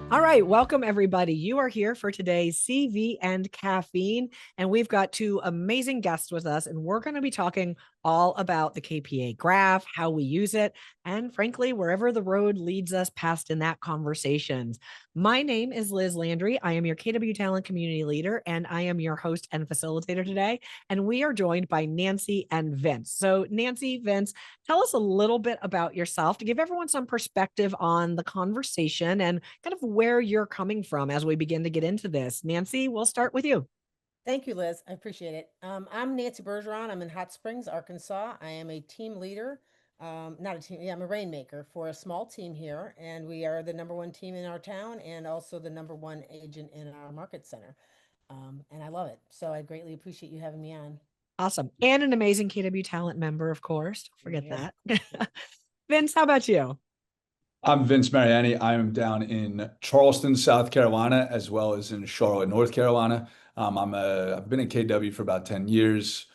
All right, welcome everybody. You are here for today's CV and Caffeine, and we've got two amazing guests with us, and we're going to be talking all about the KPA graph, how we use it, and frankly, wherever the road leads us past in that conversations. My name is Liz Landry. I am your KW Talent Community Leader, and I am your host and facilitator today. And we are joined by Nancy and Vince. So, Nancy, Vince, tell us a little bit about yourself to give everyone some perspective on the conversation and kind of where you're coming from as we begin to get into this. Nancy, we'll start with you. Thank you, Liz. I appreciate it. I'm Nancy Bergeron. I'm in Hot Springs, Arkansas. I am a team leader, not a team, yeah, I'm a rainmaker for a small team here, and we are the number one team in our town and also the number one agent in our market center. And I love it. So I greatly appreciate you having me on. Awesome. And an amazing KW Talent member, of course. Don't forget Yeah. that. Vince, how about you? I'm Vince Mariani. I am down in Charleston, South Carolina, as well as in Charlotte, North Carolina. I've been at KW for about 10 years.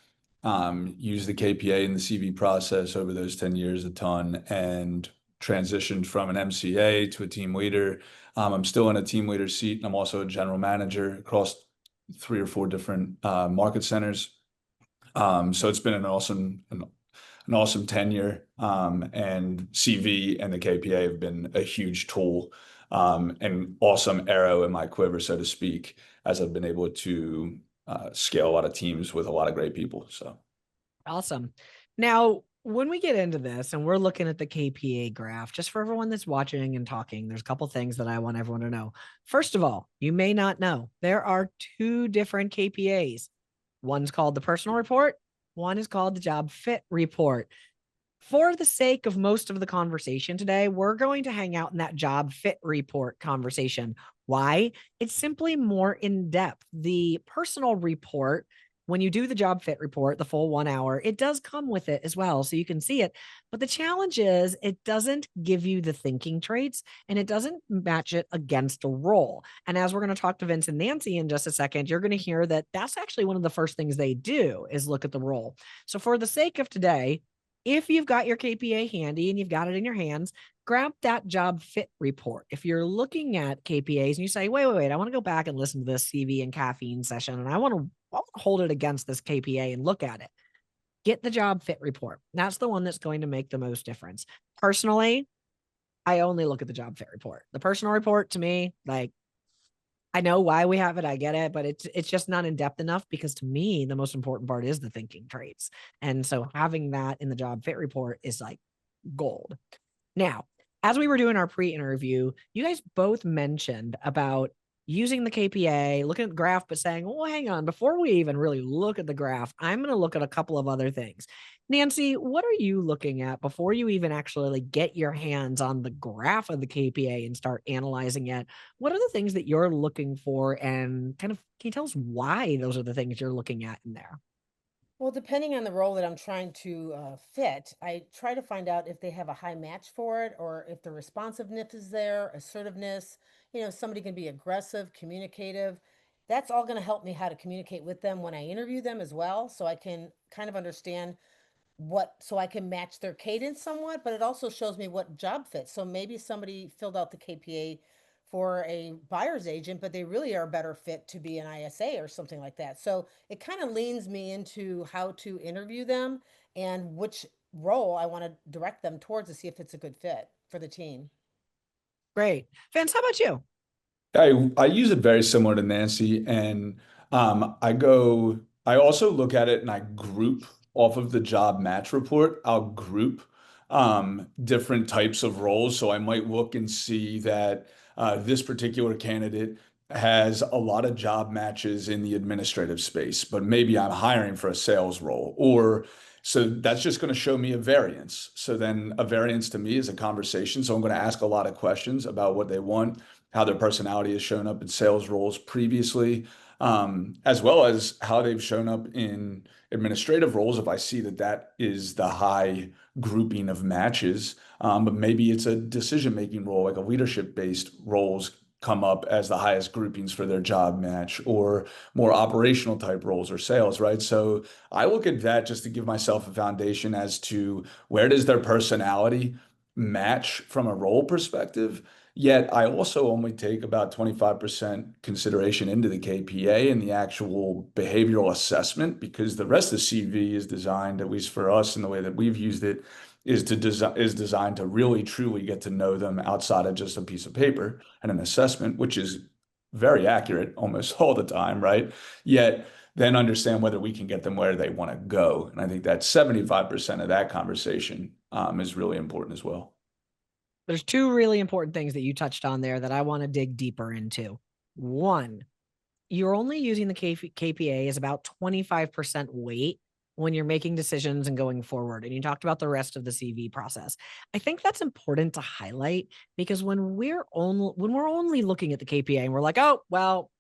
Used the KPA and the CV process over those 10 years a ton and transitioned from an MCA to a team leader. I'm still in a team leader seat, and I'm also a general manager across three or four different market centers. So it's been an awesome tenure. And CV and the KPA have been a huge tool, and awesome arrow in my quiver, so to speak, as I've been able to scale a lot of teams with a lot of great people. So Awesome. Now, when we get into this and we're looking at the KPA graph, just for everyone that's watching and talking, there's a couple things that I want everyone to know. First of all, you may not know there are two different KPAs. One's called the personal report, one is called the job fit report. For the sake of most of the conversation today, we're going to hang out in that job fit report conversation. Why? It's simply more in depth. The personal report, when you do the job fit report, the full 1 hour, it does come with it as well. So you can see it. But the challenge is it doesn't give you the thinking traits and it doesn't match it against a role. And as we're going to talk to Vince and Nancy in just a second, you're going to hear that that's actually one of the first things they do is look at the role. So for the sake of today, if you've got your KPA handy and you've got it in your hands, grab that job fit report. If you're looking at KPAs and you say, wait, I want to go back and listen to this CV and caffeine session and I want to hold it against this KPA and look at it, get the job fit report. That's the one that's going to make the most difference. Personally, I only look at the job fit report. The personal report to me, like, I know why we have it. I get it, but it's just not in depth enough because to me, the most important part is the thinking traits. And so having that in the job fit report is like gold. Now, as we were doing our pre-interview, you guys both mentioned about using the KPA, looking at the graph, but saying, well, hang on, before we even really look at the graph, I'm going to look at a couple of other things. Nancy, what are you looking at before you even actually like get your hands on the graph of the KPA and start analyzing it? What are the things that you're looking for and kind of can you tell us why those are the things you're looking at in there? Well, depending on the role that I'm trying to fit, I try to find out if they have a high match for it or if the responsiveness is there, assertiveness. Somebody can be aggressive, communicative. That's all going to help me how to communicate with them when I interview them as well. So I can kind of understand so I can match their cadence somewhat, but it also shows me what job fits. So maybe somebody filled out the KPA for a buyer's agent, but they really are a better fit to be an ISA or something like that. So it kind of leans me into how to interview them and which role I want to direct them towards to see if it's a good fit for the team. Great. Vince, how about you? I use it very similar to Nancy, and I also look at it and I group off of the job match report. I'll group different types of roles. So I might look and see that this particular candidate has a lot of job matches in the administrative space, but maybe I'm hiring for a sales role, or so that's just going to show me a variance. So then a variance to me is a conversation. So I'm going to ask a lot of questions about what they want, how their personality has shown up in sales roles previously, as well as how they've shown up in administrative roles. If I see that that is the high grouping of matches, but maybe it's a decision-making role, like a leadership-based roles come up as the highest groupings for their job match, or more operational type roles or sales, right? So I look at that just to give myself a foundation as to where does their personality match from a role perspective. Yet I also only take about 25% consideration into the KPA and the actual behavioral assessment because the rest of the CV is designed, at least for us in the way that we've used it, is designed to really truly get to know them outside of just a piece of paper and an assessment, which is very accurate almost all the time, right? Yet then understand whether we can get them where they want to go. And I think that 75% of that conversation is really important as well. There's two really important things that you touched on there that I want to dig deeper into. One, you're only using the KPA as about 25% weight when you're making decisions and going forward. And you talked about the rest of the CV process. I think that's important to highlight because when we're only looking at the KPA and we're like, oh, well,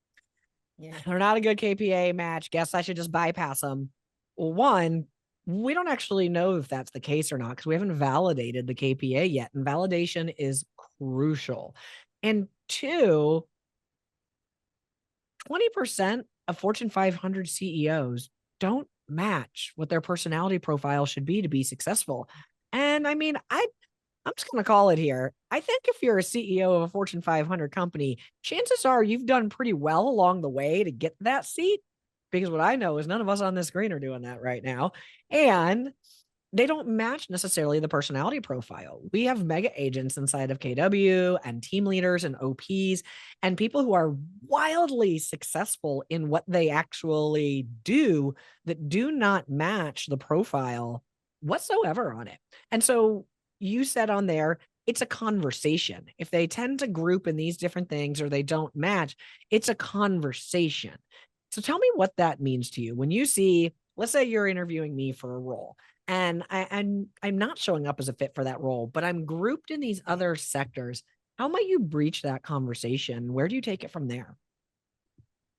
Yeah. they're not a good KPA match. Guess I should just bypass them. Well, one, we don't actually know if that's the case or not because we haven't validated the KPA yet. And validation is crucial. And two, 20% of Fortune 500 CEOs don't match what their personality profile should be to be successful. And I mean, I'm just going to call it here. I think if you're a CEO of a Fortune 500 company, chances are you've done pretty well along the way to get that seat because what I know is none of us on this screen are doing that right now. And they don't match necessarily the personality profile. We have mega agents inside of KW and team leaders and OPs and people who are wildly successful in what they actually do that do not match the profile whatsoever on it. And so you said on there, it's a conversation. If they tend to group in these different things or they don't match, it's a conversation. So tell me what that means to you. When you see, let's say you're interviewing me for a role and I'm not showing up as a fit for that role, but I'm grouped in these other sectors. How might you breach that conversation? Where do you take it from there?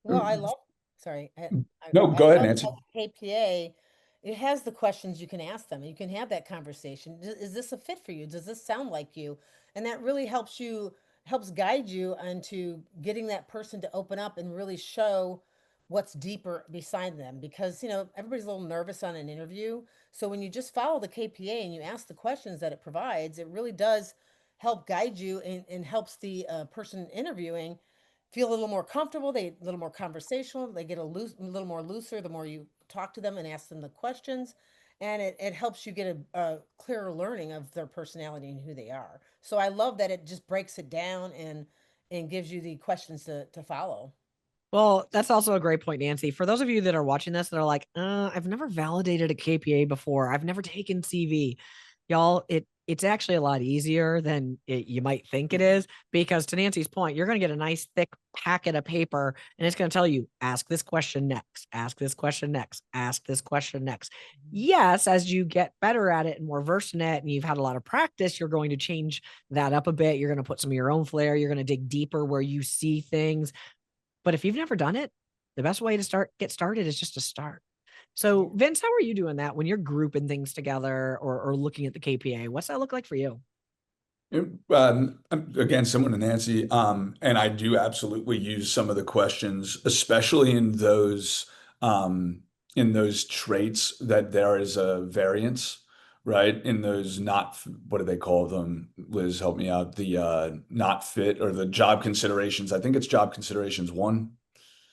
Well, I love, sorry, No, I go ahead, love Nancy. how KPA, it has the questions you can ask them. You can have that conversation. Is this a fit for you? Does this sound like you? And that really helps guide you into getting that person to open up and really show what's deeper beside them. Because, everybody's a little nervous on an interview. So when you just follow the KPA and you ask the questions that it provides, it really does help guide you and helps the person interviewing feel a little more comfortable. They a little more conversational. They get a little more looser the more you talk to them and ask them the questions, and it helps you get a clearer learning of their personality and who they are. So I love that it just breaks it down and gives you the questions to follow. Well, that's also a great point, Nancy. For those of you that are watching this that are like, I've never validated a KPA before. I've never taken CV. Y'all, it's actually a lot easier than you might think it is because to Nancy's point, you're going to get a nice thick packet of paper and it's going to tell you, ask this question next, ask this question next, ask this question next. Yes, as you get better at it and more versed in it and you've had a lot of practice, you're going to change that up a bit. You're going to put some of your own flair. You're going to dig deeper where you see things. But if you've never done it, the best way to get started is just to start. Yeah. So, Vince, how are you doing that when you're grouping things together or looking at the KPA? What's that look like for you? Again, similar to Nancy, and I do absolutely use some of the questions, especially in those traits that there is a variance, right? In those not, what do they call them? Liz, help me out. The not fit or the job considerations. I think it's job considerations one.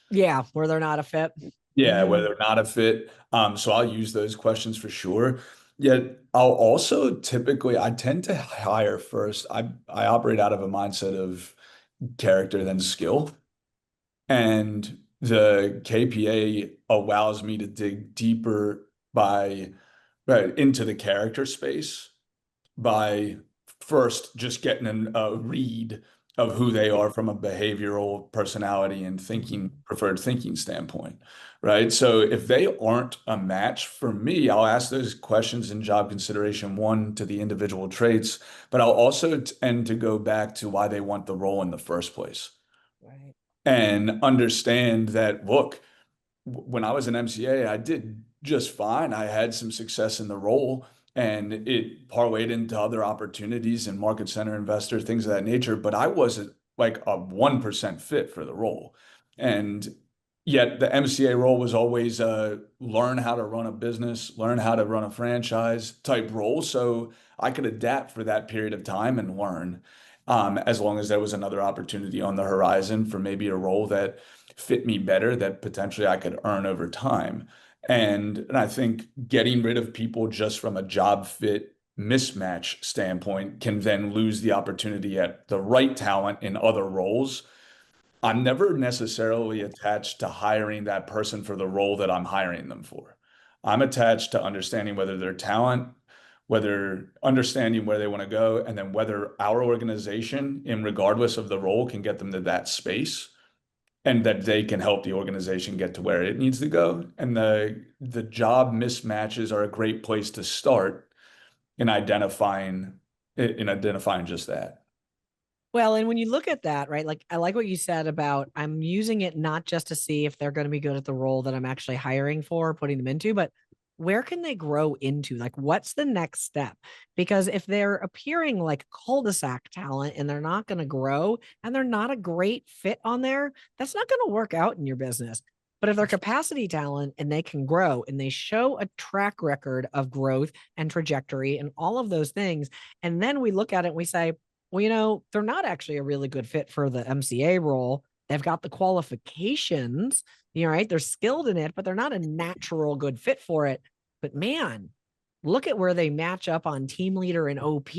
Yeah, where they're not a fit. Yeah, Mm-hmm. whether they're not a fit. So I'll use those questions for sure. Yet I'll also typically I tend to hire first. I operate out of a mindset of character than skill. And the KPA allows me to dig deeper by right into the character space by first just getting a read of who they are from a behavioral personality and thinking preferred thinking standpoint, right? So if they aren't a match for me, I'll ask those questions in job consideration one to the individual traits, but I'll also tend to go back to why they want the role in the first place Right. and understand that, look, when I was an MCA, I did just fine. I had some success in the role and it parlayed into other opportunities and market center investor, things of that nature. But I wasn't like a 1% fit for the role. And yet the MCA role was always a learn how to run a business, learn how to run a franchise type role. So I could adapt for that period of time and learn. as long as there was another opportunity on the horizon for maybe a role that fit me better that potentially I could earn over time. And I think getting rid of people just from a job fit mismatch standpoint can then lose the opportunity at the right talent in other roles. I'm never necessarily attached to hiring that person for the role that I'm hiring them for. I'm attached to understanding whether their talent, whether understanding where they want to go, and then whether our organization, in regardless of the role, can get them to that space and that they can help the organization get to where it needs to go. And the job mismatches are a great place to start in identifying just that. Well, and when you look at that, right, like I like what you said about I'm using it not just to see if they're going to be good at the role that I'm actually hiring for, putting them into, but where can they grow into? Like, what's the next step? Because if they're appearing like cul-de-sac talent and they're not going to grow and they're not a great fit on there, that's not going to work out in your business. But if they're capacity talent and they can grow and they show a track record of growth and trajectory and all of those things, and then we look at it and we say, well, they're not actually a really good fit for the MCA role. They've got the qualifications, right? They're skilled in it, but they're not a natural good fit for it. But man, look at where they match up on team leader and OP.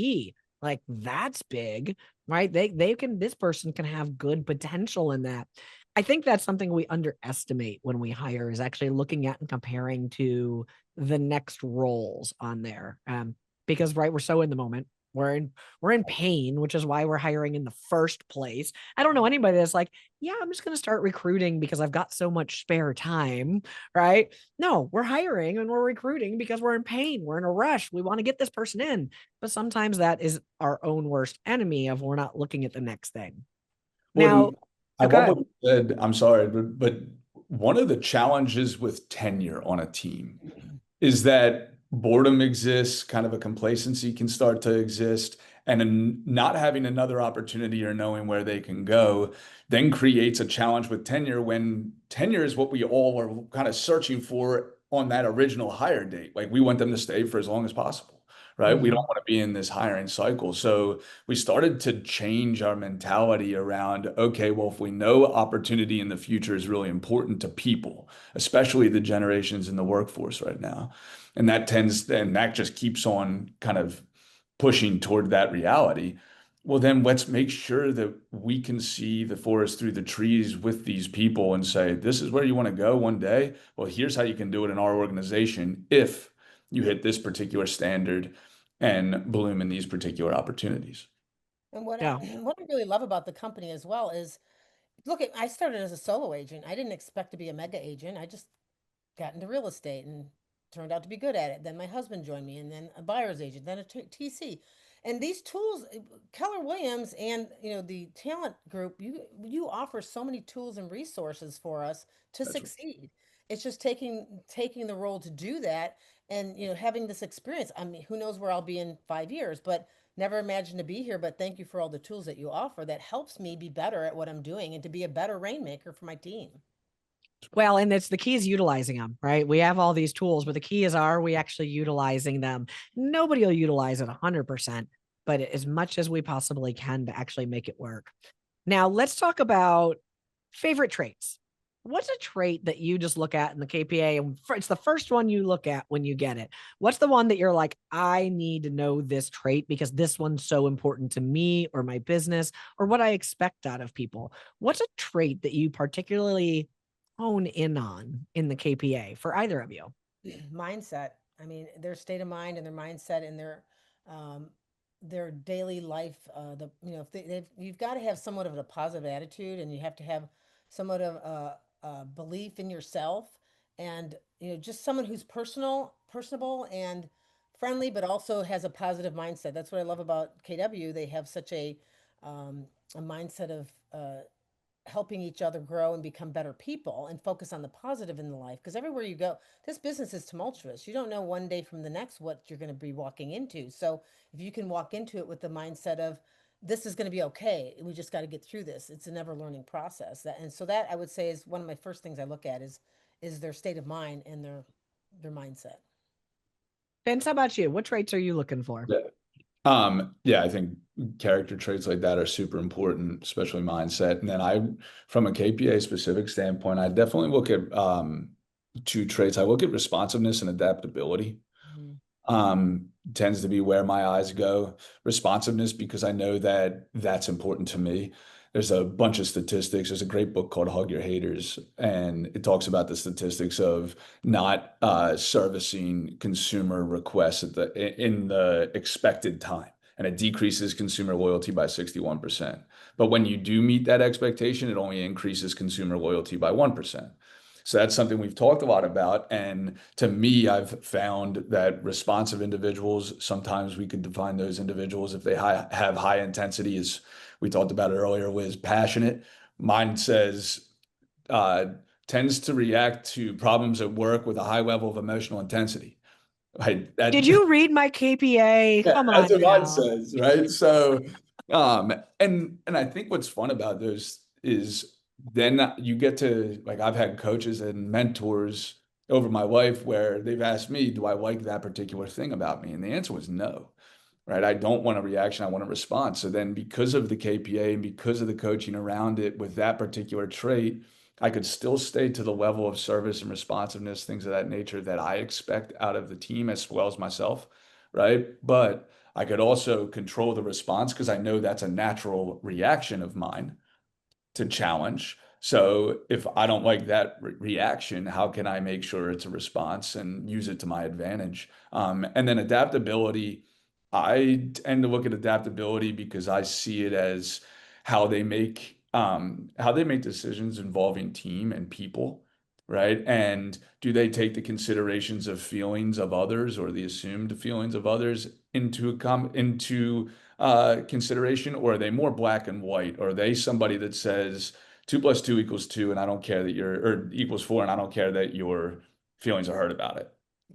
Like that's big, right? This person can have good potential in that. I think that's something we underestimate when we hire is actually looking at and comparing to the next roles on there. Because right, we're so in the moment. We're in pain, which is why we're hiring in the first place. I don't know anybody that's like, yeah, I'm just going to start recruiting because I've got so much spare time, right? No, we're hiring and we're recruiting because we're in pain. We're in a rush. We want to get this person in. But sometimes that is our own worst enemy of we're not looking at the next thing. Well, Now, and I love okay. what you said. I'm sorry, but one of the challenges with tenure on a team is that boredom exists, kind of a complacency can start to exist, and not having another opportunity or knowing where they can go then creates a challenge with tenure when tenure is what we all are kind of searching for on that original hire date. Like we want them to stay for as long as possible, right? We don't Mhm. want to be in this hiring cycle. So we started to change our mentality around, okay, well, if we know opportunity in the future is really important to people, especially the generations in the workforce right now, and that just keeps on kind of pushing toward that reality. Well, then let's make sure that we can see the forest through the trees with these people and say, this is where you want to go one day. Well, here's how you can do it in our organization if you hit this particular standard and bloom in these particular opportunities. And what I Yeah. what I really love about the company as well is, look, I started as a solo agent. I didn't expect to be a mega agent. I just got into real estate and turned out to be good at it. Then my husband joined me, and then a buyer's agent, then a TC. And these tools, Keller Williams and the talent group, you offer so many tools and resources for us to That's right. succeed. It's just taking the role to do that, and having this experience. I mean, who knows where I'll be in 5 years, but never imagined to be here. But thank you for all the tools that you offer that helps me be better at what I'm doing and to be a better rainmaker for my team. Well, and it's the key is utilizing them, right? We have all these tools, but the key is, are we actually utilizing them? Nobody will utilize it 100%, but as much as we possibly can to actually make it work. Now, let's talk about favorite traits. What's a trait that you just look at in the KPA and it's the first one you look at when you get it? What's the one that you're like, I need to know this trait because this one's so important to me or my business or what I expect out of people? What's a trait that you particularly hone in on in the KPA for either of you? Mindset. I mean, their state of mind and their mindset and um, their daily life. If you've got to have somewhat of a positive attitude, and you have to have somewhat of a belief in yourself, and just someone who's personable and friendly, but also has a positive mindset. That's what I love about KW. They have such a mindset of helping each other grow and become better people and focus on the positive in the life, because everywhere you go, this business is tumultuous. You don't know one day from the next what you're going to be walking into. So if you can walk into it with the mindset of, this is going to be okay, we just got to get through this, it's a never learning process. That I would say is one of my first things I look at is their state of mind and their mindset. Vince, how about you? What traits are you looking for? Yeah. Yeah, I think character traits like that are super important, especially mindset. And then from a KPA specific standpoint, I definitely look at two traits. I look at responsiveness and adaptability. Mhm. Tends to be where my eyes go. Responsiveness, because I know that that's important to me. There's a bunch of statistics. There's a great book called Hug Your Haters, and it talks about the statistics of not servicing consumer requests in the expected time. And it decreases consumer loyalty by 61%. But when you do meet that expectation, it only increases consumer loyalty by 1%. So that's something we've talked a lot about. And to me, I've found that responsive individuals, sometimes we could define those individuals if they have high intensity, as we talked about it earlier, was passionate. Mine says uh, tends to react to problems at work with a high level of emotional intensity. Right. Did you read my KPA? Yeah, Come that's on what mine now. says, right? So, and I think what's fun about those is then you get to, like, I've had coaches and mentors over my life where they've asked me, do I like that particular thing about me? And the answer was no, right? I don't want a reaction, I want a response. So then because of the KPA and because of the coaching around it with that particular trait, I could still stay to the level of service and responsiveness, things of that nature that I expect out of the team as well as myself, right? But I could also control the response because I know that's a natural reaction of mine to challenge. So if I don't like that reaction, how can I make sure it's a response and use it to my advantage? And then adaptability, I tend to look at adaptability because I see it as how they make decisions involving team and people, right? And do they take the considerations of feelings of others or the assumed feelings of others into consideration, or are they more black and white? Or are they somebody that says 2 + 2 = 2, and I don't care that or equals 4, and I don't care that your feelings are hurt about it,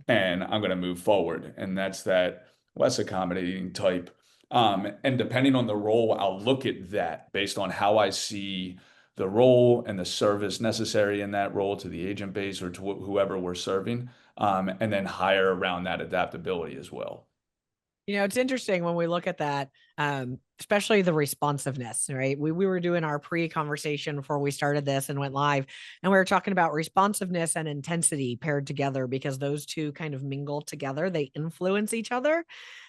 and I'm going to move forward? And that's that less accommodating type. And depending on the role, I'll look at that based on how I see the role and the service necessary in that role to the agent base or to whoever we're serving, and then hire around that adaptability as well. It's interesting when we look at that, especially the responsiveness, right? We were doing our pre-conversation before we started this and went live, and we were talking about responsiveness and intensity paired together because those two kind of mingle together. They influence each other.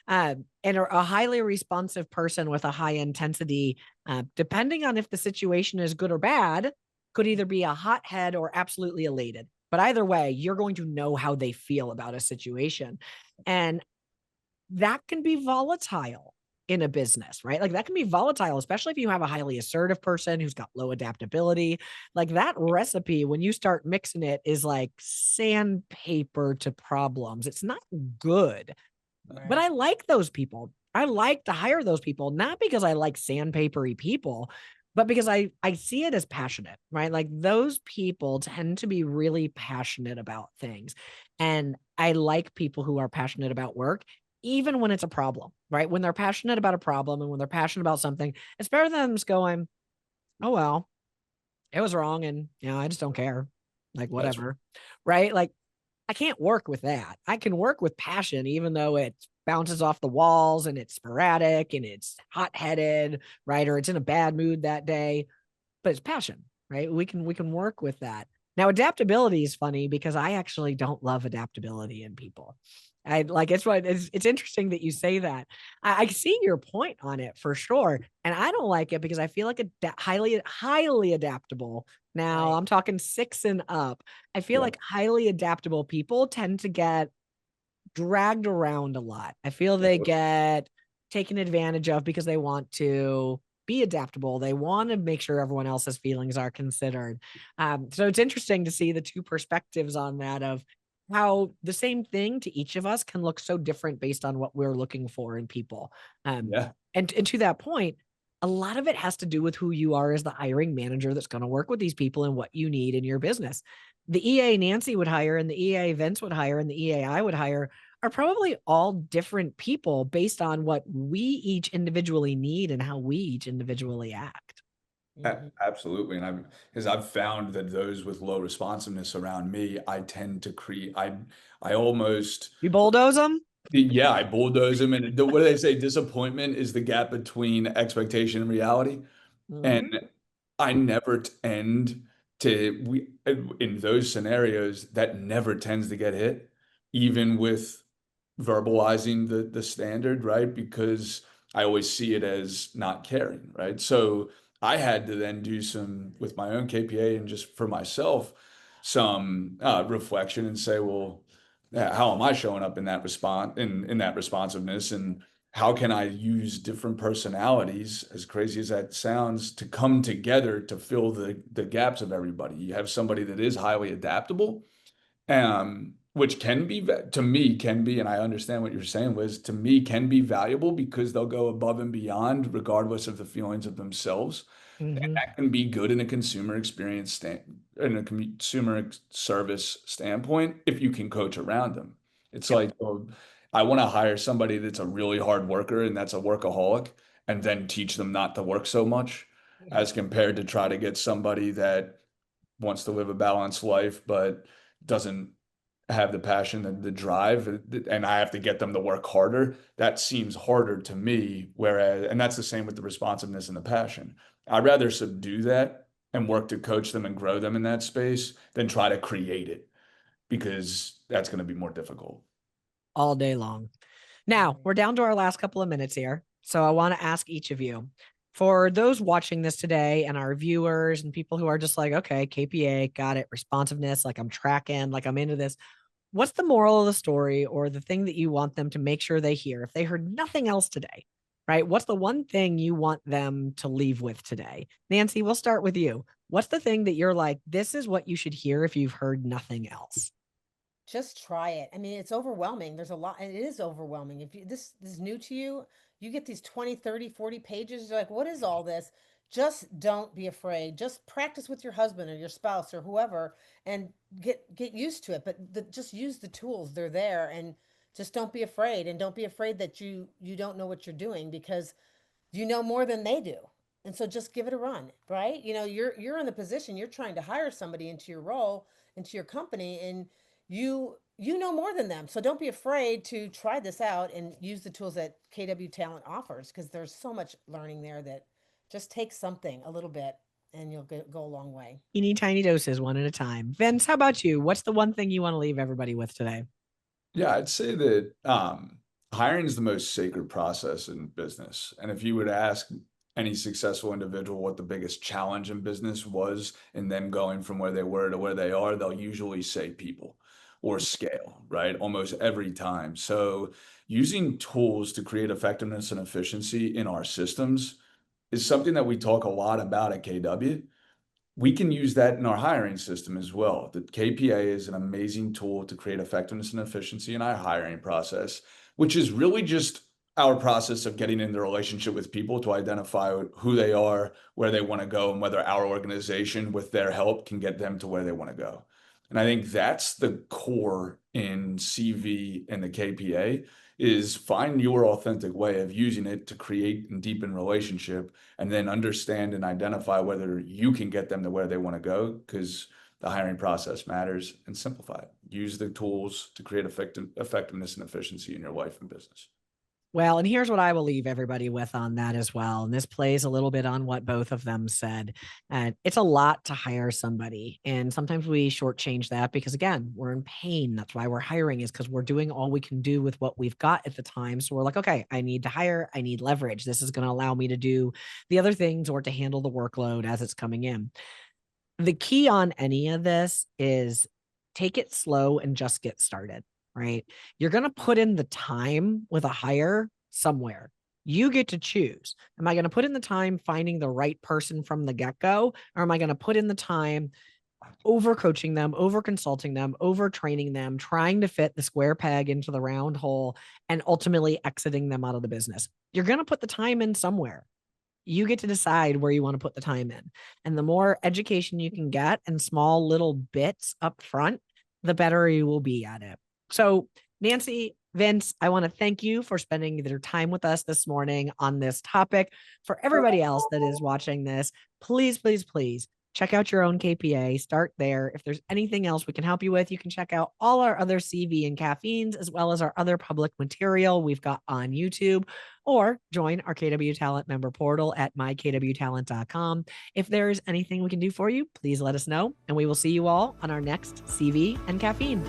And a highly responsive person with a high intensity, depending on if the situation is good or bad, could either be a hothead or absolutely elated. But either way, you're going to know how they feel about a situation. And that can be volatile in a business, right? Like that can be volatile, especially if you have a highly assertive person who's got low adaptability. Like that recipe, when you start mixing it, is like sandpaper to problems. It's not good, but Right. I like those people. I like to hire those people, not because I like sandpapery people, but because I see it as passionate, right? Like those people tend to be really passionate about things. And I like people who are passionate about work, even when it's a problem, right? When they're passionate about a problem and when they're passionate about something, it's better than them just going, oh, well, it was wrong. And, I just don't care. Like, That's whatever. Right. Like, I can't work with that. I can work with passion, even though it bounces off the walls and it's sporadic and it's hot headed, right? Or it's in a bad mood that day, but it's passion, right? We can work with that. Now, adaptability is funny because I actually don't love adaptability in people. I like it's interesting that you say that. I see your point on it for sure. And I don't like it because I feel like highly adaptable. Now Right. I'm talking 6 and up. I feel yeah. like highly adaptable people tend to get dragged around a lot. I feel they get taken advantage of because they want to be adaptable. They want to make sure everyone else's feelings are considered. So it's interesting to see the two perspectives on that of how the same thing to each of us can look so different based on what we're looking for in people. Um, Yeah. and to that point, a lot of it has to do with who you are as the hiring manager that's going to work with these people and what you need in your business. The EA Nancy would hire and the EA Vince would hire and the EA I would hire are probably all different people based on what we each individually need and how we each individually act. Mhm. Absolutely. And I've found that those with low responsiveness around me, I tend to create, I almost, You bulldoze them? Yeah, I bulldoze them. And what do they say? Disappointment is the gap between expectation and reality. And Mhm. I never tend to, in those scenarios, that never tends to get hit, even with verbalizing the standard, right? Because I always see it as not caring, right? So I had to then do some with my own KPA and just for myself, some reflection and say, well, how am I showing up in that response in that responsiveness, and how can I use different personalities, as crazy as that sounds, to come together to fill the gaps of everybody. You have somebody that is highly adaptable, which can be to me can be, and I understand what you're saying, Liz, to me can be valuable because they'll go above and beyond regardless of the feelings of themselves. And Mhm. that can be good in a consumer experience in a consumer service standpoint if you can coach around them. It's Yep. like, I want to hire somebody that's a really hard worker and that's a workaholic, and then teach them not to work so much, as compared to try to get somebody that wants to live a balanced life but doesn't have the passion and the drive, and I have to get them to work harder. That seems harder to me. Whereas, and that's the same with the responsiveness and the passion. I'd rather subdue that and work to coach them and grow them in that space than try to create it, because that's going to be more difficult. All day long. Now we're down to our last couple of minutes here. So I want to ask each of you, for those watching this today and our viewers and people who are just like, okay, KPA, got it, responsiveness, like I'm tracking, like I'm into this. What's the moral of the story or the thing that you want them to make sure they hear if they heard nothing else today? Right? What's the one thing you want them to leave with today? Nancy, we'll start with you. What's the thing that you're like, this is what you should hear if you've heard nothing else? Just try it. I mean, it's overwhelming. There's a lot, and it is overwhelming. If this is new to you, you get these 20, 30, 40 pages, you're like, what is all this? Just don't be afraid. Just practice with your husband or your spouse or whoever and get used to it. But just use the tools. They're there, and just don't be afraid, and don't be afraid that you don't know what you're doing, because you know more than they do. And so just give it a run, right? You're in the position, you're trying to hire somebody into your role, into your company, and you know more than them. So don't be afraid to try this out and use the tools that KW Talent offers, because there's so much learning there that just takes something a little bit and you'll go a long way. Teeny tiny doses, one at a time. Vince, how about you? What's the one thing you want to leave everybody with today? Yeah, I'd say that hiring is the most sacred process in business. And if you would ask any successful individual what the biggest challenge in business was in them going from where they were to where they are, they'll usually say people or scale, right? Almost every time. So using tools to create effectiveness and efficiency in our systems is something that we talk a lot about at KW. We can use that in our hiring system as well. The KPA is an amazing tool to create effectiveness and efficiency in our hiring process, which is really just our process of getting in the relationship with people to identify who they are, where they want to go, and whether our organization, with their help, can get them to where they want to go. And I think that's the core in CV and the KPA, is find your authentic way of using it to create and deepen relationship, and then understand and identify whether you can get them to where they want to go, because the hiring process matters, and simplify it. Use the tools to create effectiveness and efficiency in your life and business. Well, and here's what I will leave everybody with on that as well. And this plays a little bit on what both of them said. And it's a lot to hire somebody. And sometimes we shortchange that because, again, we're in pain. That's why we're hiring, is because we're doing all we can do with what we've got at the time. So we're like, okay, I need to hire. I need leverage. This is going to allow me to do the other things or to handle the workload as it's coming in. The key on any of this is take it slow and just get started, right? You're going to put in the time with a hire somewhere. You get to choose. Am I going to put in the time finding the right person from the get go? Or am I going to put in the time over coaching them, over consulting them, over training them, trying to fit the square peg into the round hole, and ultimately exiting them out of the business? You're going to put the time in somewhere. You get to decide where you want to put the time in. And the more education you can get and small little bits up front, the better you will be at it. So, Nancy, Vince, I want to thank you for spending their time with us this morning on this topic. For everybody else that is watching this, please, please, please check out your own KPA, start there. If there's anything else we can help you with, you can check out all our other CV and caffeines, as well as our other public material we've got on YouTube, or join our KW Talent member portal at mykwtalent.com. If there's anything we can do for you, please let us know, and we will see you all on our next CV and caffeine.